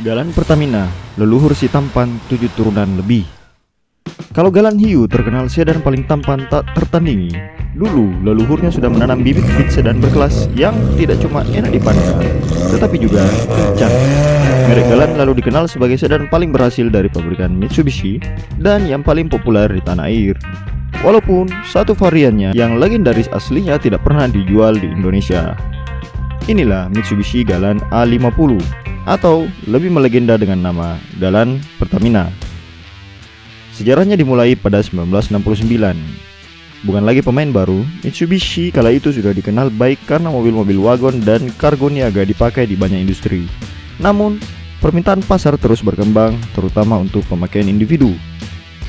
Galan Pertamina, leluhur si tampan 7 turunan lebih. Kalau Galan hiu terkenal sedan paling tampan tak tertandingi, dulu leluhurnya sudah menanam bibit-bibit sedan berkelas yang tidak cuma enak dipandang, tetapi juga kencang. Merek Galan lalu dikenal sebagai sedan paling berhasil dari pabrikan Mitsubishi dan yang paling populer di tanah air. Walaupun satu variannya yang legendaris aslinya tidak pernah dijual di Indonesia. Inilah Mitsubishi Galan A50 atau lebih melegenda dengan nama Galan Pertamina. Sejarahnya dimulai pada 1969. Bukan lagi pemain baru, Mitsubishi kala itu sudah dikenal baik karena mobil-mobil wagon dan kargo niaga dipakai di banyak industri. Namun, permintaan pasar terus berkembang, terutama untuk pemakaian individu.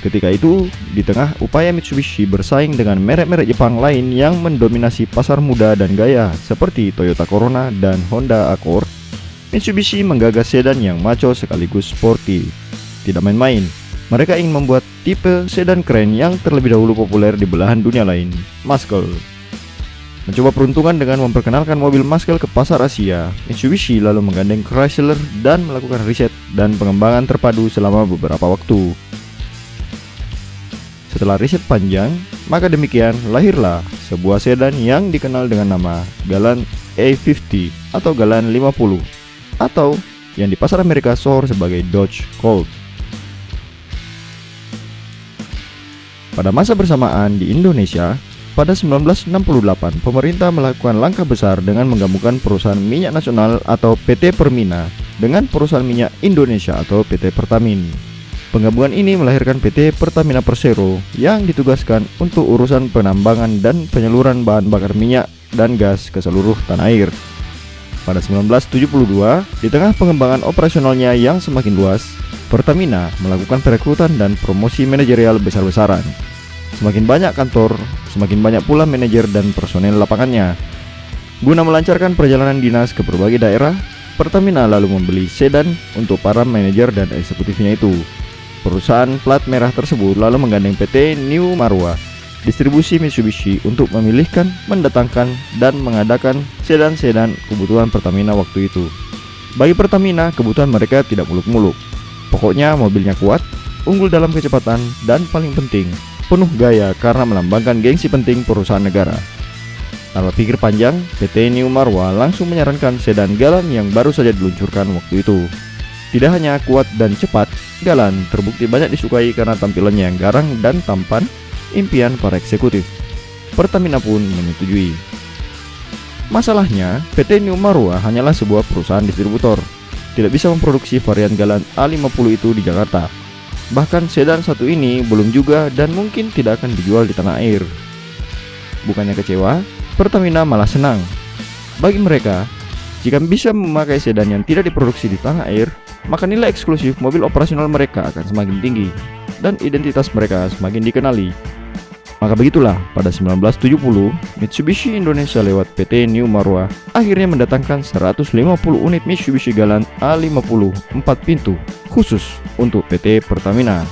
Ketika itu, di tengah upaya Mitsubishi bersaing dengan merek-merek Jepang lain yang mendominasi pasar muda dan gaya seperti Toyota Corona dan Honda Accord, Mitsubishi menggagas sedan yang maco sekaligus sporty. Tidak main-main, mereka ingin membuat tipe sedan keren yang terlebih dahulu populer di belahan dunia lain, Muscle. Mencoba peruntungan dengan memperkenalkan mobil Muscle ke pasar Asia, Mitsubishi lalu menggandeng Chrysler dan melakukan riset dan pengembangan terpadu selama beberapa waktu. Setelah riset panjang, maka demikian lahirlah sebuah sedan yang dikenal dengan nama Galan A50 atau Galan 50 atau yang di pasar Amerika sohor sebagai Dodge Colt. Pada masa bersamaan di Indonesia, pada 1968 pemerintah melakukan langkah besar dengan menggabungkan perusahaan minyak nasional atau PT Permina dengan perusahaan minyak Indonesia atau PT Pertamin. Penggabungan ini melahirkan PT Pertamina Persero yang ditugaskan untuk urusan penambangan dan penyaluran bahan bakar minyak dan gas ke seluruh tanah air. Pada 1972, di tengah pengembangan operasionalnya yang semakin luas, Pertamina melakukan perekrutan dan promosi manajerial besar-besaran. Semakin banyak kantor, semakin banyak pula manajer dan personel lapangannya. Guna melancarkan perjalanan dinas ke berbagai daerah, Pertamina lalu membeli sedan untuk para manajer dan eksekutifnya itu. Perusahaan plat merah tersebut lalu menggandeng PT New Marwa, distribusi Mitsubishi untuk memilihkan, mendatangkan, dan mengadakan sedan-sedan kebutuhan Pertamina waktu itu. Bagi Pertamina, kebutuhan mereka tidak muluk-muluk. Pokoknya mobilnya kuat, unggul dalam kecepatan, dan paling penting, penuh gaya karena melambangkan gengsi penting perusahaan negara. Tanpa pikir panjang, PT New Marwa langsung menyarankan sedan Galan yang baru saja diluncurkan waktu itu. Tidak hanya kuat dan cepat, Galan terbukti banyak disukai karena tampilannya yang garang dan tampan, impian para eksekutif. Pertamina pun menyetujui. Masalahnya, PT New Marwa hanyalah sebuah perusahaan distributor, tidak bisa memproduksi varian Galan A50 itu di Jakarta. Bahkan sedan satu ini belum juga dan mungkin tidak akan dijual di tanah air. Bukannya kecewa, Pertamina malah senang. Bagi mereka, jika bisa memakai sedan yang tidak diproduksi di tanah air, maka nilai eksklusif mobil operasional mereka akan semakin tinggi dan identitas mereka semakin dikenali. Maka begitulah, pada 1970, Mitsubishi Indonesia lewat PT New Marwa akhirnya mendatangkan 150 unit Mitsubishi Galan A50 4 pintu khusus untuk PT Pertamina.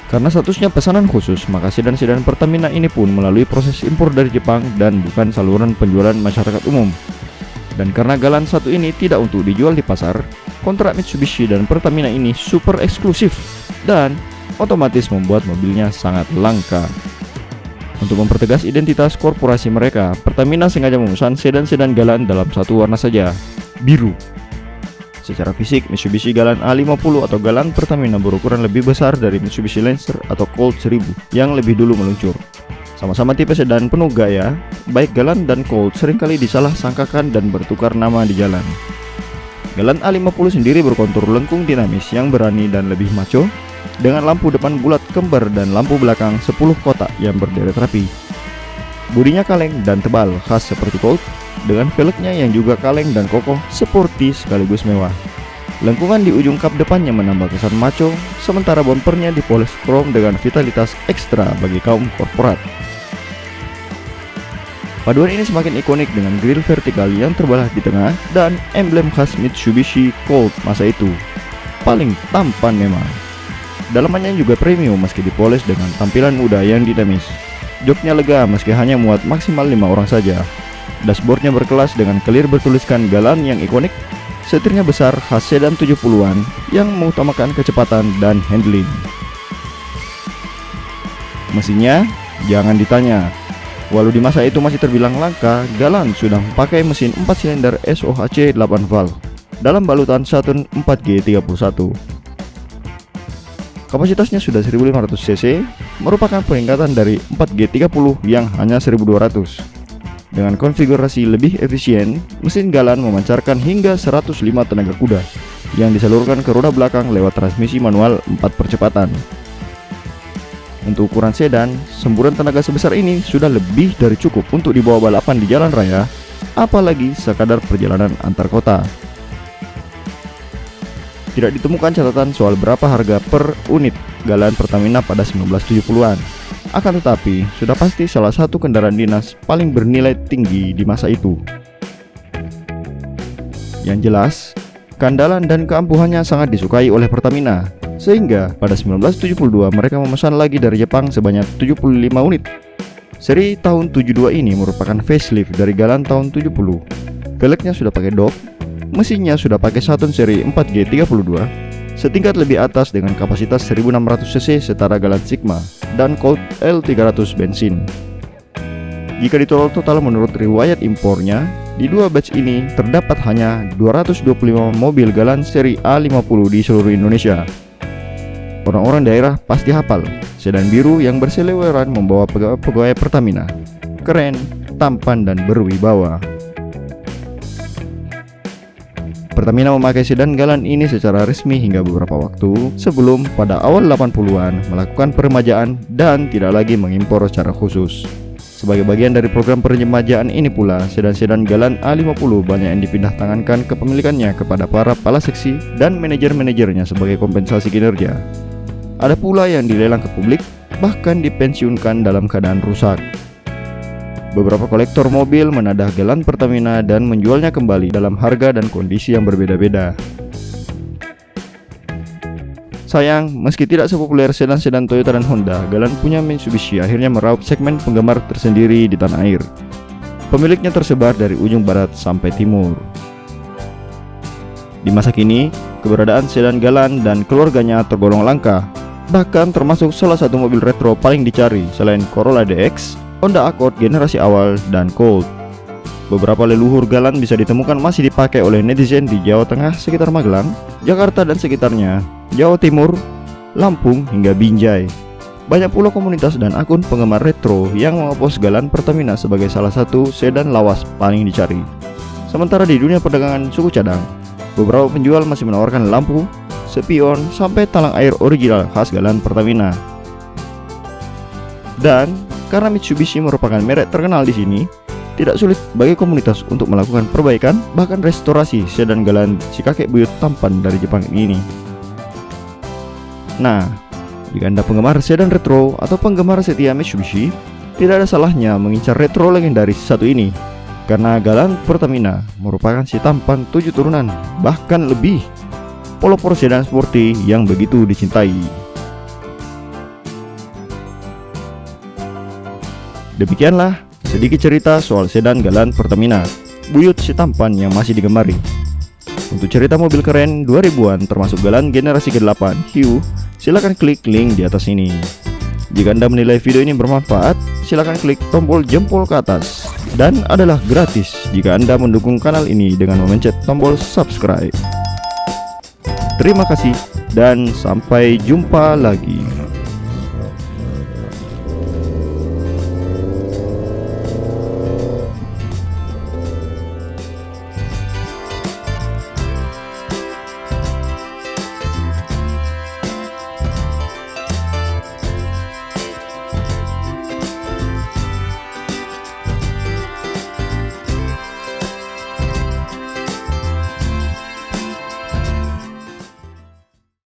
Karena statusnya pesanan khusus, maka sedan-sedan Pertamina ini pun melalui proses impor dari Jepang dan bukan saluran penjualan masyarakat umum. Dan karena Galan satu ini tidak untuk dijual di pasar, kontrak Mitsubishi dan Pertamina ini super eksklusif dan otomatis membuat mobilnya sangat langka. Untuk mempertegas identitas korporasi mereka, Pertamina sengaja memesan sedan-sedan Galan dalam satu warna saja, biru. Secara fisik, Mitsubishi Galan A50 atau Galan Pertamina berukuran lebih besar dari Mitsubishi Lancer atau Colt 1000 yang lebih dulu meluncur. Sama-sama tipe sedan penuh gaya, baik Galan dan Colt seringkali disalah sangkakan dan bertukar nama di jalan. Galan A50 sendiri berkontur lengkung dinamis yang berani dan lebih maco, dengan lampu depan bulat kembar dan lampu belakang 10 kotak yang berderet rapi. Budinya kaleng dan tebal khas seperti Colt, dengan velgnya yang juga kaleng dan kokoh, sporty sekaligus mewah. Lengkungan di ujung kap depannya menambah kesan maco, sementara bumpernya dipoles krom dengan vitalitas ekstra bagi kaum korporat. Paduan ini semakin ikonik dengan grill vertikal yang terbelah di tengah dan emblem khas Mitsubishi Colt masa itu. Paling tampan memang. Dalamannya juga premium meski dipoles dengan tampilan muda yang dinamis. Joknya lega meski hanya muat maksimal 5 orang saja. Dashboardnya berkelas dengan clear bertuliskan Galan yang ikonik, setirnya besar khas sedan 70-an yang mengutamakan kecepatan dan handling. Mesinnya jangan ditanya. Walau di masa itu masih terbilang langka, Galant sudah memakai mesin 4 silinder SOHC 8 valve dalam balutan Saturn 4G31. Kapasitasnya sudah 1500 cc, merupakan peningkatan dari 4G30 yang hanya 1200. Dengan konfigurasi lebih efisien, mesin Galant memancarkan hingga 105 tenaga kuda yang disalurkan ke roda belakang lewat transmisi manual 4 percepatan. Untuk ukuran sedan, semburan tenaga sebesar ini sudah lebih dari cukup untuk dibawa balapan di jalan raya, apalagi sekadar perjalanan antar kota. Tidak ditemukan catatan soal berapa harga per unit Galant Pertamina pada 1970-an. Akan tetapi, sudah pasti salah satu kendaraan dinas paling bernilai tinggi di masa itu. Yang jelas, keandalan dan keampuhannya sangat disukai oleh Pertamina, sehingga pada 1972 mereka memesan lagi dari Jepang sebanyak 75 unit. Seri tahun 72 ini merupakan facelift dari Galant tahun 70. Velgnya sudah pakai dop, mesinnya sudah pakai Saturn seri 4G32, setingkat lebih atas dengan kapasitas 1600 cc setara Galant Sigma dan Colt L300 bensin. Jika total menurut riwayat impornya, di dua batch ini terdapat hanya 225 mobil Galant seri A50 di seluruh Indonesia. Orang-orang daerah pasti hafal sedan biru yang berseliweran membawa pegawai Pertamina. Keren, tampan, dan berwibawa. Pertamina memakai sedan Galant ini secara resmi hingga beberapa waktu sebelum pada awal 80-an melakukan peremajaan dan tidak lagi mengimpor secara khusus. Sebagai bagian dari program peremajaan ini pula, sedan-sedan Galant A50 banyak yang dipindah tangankan kepemilikannya kepada para kepala seksi dan manajer-manajernya sebagai kompensasi kinerja. Ada pula yang dilelang ke publik, bahkan dipensiunkan dalam keadaan rusak. Beberapa kolektor mobil menadah Galant Pertamina dan menjualnya kembali dalam harga dan kondisi yang berbeda-beda. Sayang, meski tidak sepopuler sedan-sedan Toyota dan Honda, Galant punya Mitsubishi akhirnya meraup segmen penggemar tersendiri di tanah air. Pemiliknya tersebar dari ujung barat sampai timur. Di masa kini, keberadaan sedan Galant dan keluarganya tergolong langka, bahkan termasuk salah satu mobil retro paling dicari selain Corolla DX, Honda Accord generasi awal, dan Colt. Beberapa leluhur Galant bisa ditemukan masih dipakai oleh netizen di Jawa Tengah sekitar Magelang, Jakarta dan sekitarnya, Jawa Timur, Lampung, hingga Binjai. Banyak pula komunitas dan akun penggemar retro yang mengoppose Galant Pertamina sebagai salah satu sedan lawas paling dicari. Sementara di dunia perdagangan suku cadang, beberapa penjual masih menawarkan lampu, spion, sampai talang air original khas Galant Pertamina. Dan karena Mitsubishi merupakan merek terkenal di sini, tidak sulit bagi komunitas untuk melakukan perbaikan bahkan restorasi sedan Galant si kakek buyut tampan dari Jepang ini. Nah, jika Anda penggemar sedan retro atau penggemar setia Mitsubishi, tidak ada salahnya mengincar retro legendaris satu ini, karena Galant Pertamina merupakan si tampan 7 turunan, bahkan lebih, pelopor sedan sporty yang begitu dicintai. Demikianlah sedikit cerita soal sedan Galant Pertamina, buyut si tampan yang masih digemari. Untuk cerita mobil keren 2000-an termasuk Galant generasi ke-8 Hiu, silakan klik link di atas ini. Jika Anda menilai video ini bermanfaat, silakan klik tombol jempol ke atas. Dan adalah gratis jika Anda mendukung kanal ini dengan memencet tombol subscribe. Terima kasih dan sampai jumpa lagi.